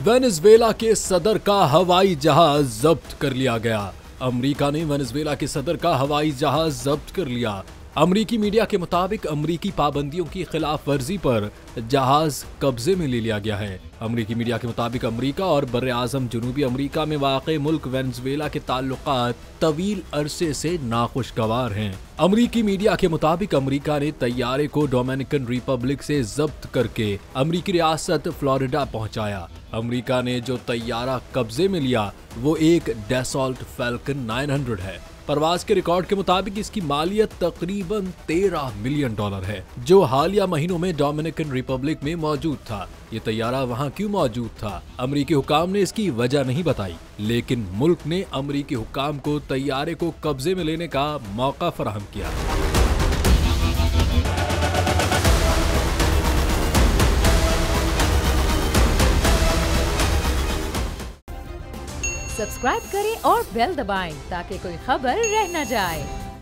Venezuela के सदर का हवाई जहाज जब्त कर लिया गया। अमेरिका ने वेनेजुएला के सदर का हवाई जहाज जब्त कर लिया। अमेरिकी मीडिया के मुताबिक अमेरिकी पाबंदियों की खिलाफ वर्जी पर जहाज कब्जे में ले लिया गया है। अमेरिकी मीडिया के मुताबिक अमेरिका और बर्रे-आज़म जनूबी अमेरिका में वाक़ मुल्क वेनेजुएला के ताल्लुकात तवील अरसे से नाखुशगवार हैं। अमेरिकी मीडिया के मुताबिक अमेरिका ने तैयारे को डोमिनिकन रिपब्लिक से जब्त करके अमेरिकी रियासत फ्लोरिडा पहुंचाया। अमेरिका ने जो तैयारा कब्जे में लिया वो एक डैसॉल्ट फैल्कन 900 है। परवाज के रिकॉर्ड के मुताबिक इसकी मालियत तकरीबन $13 मिलियन है, जो हालिया महीनों में डोमिनिकन रिपब्लिक में मौजूद था। ये तैयारा वहां क्यों मौजूद था, अमेरिकी हुकाम ने इसकी वजह नहीं बताई, लेकिन मुल्क ने अमेरिकी हुकाम को तैयारे को कब्जे में लेने का मौका फराहम किया। सब्सक्राइब करें और बेल दबाएं ताकि कोई खबर रह न जाए।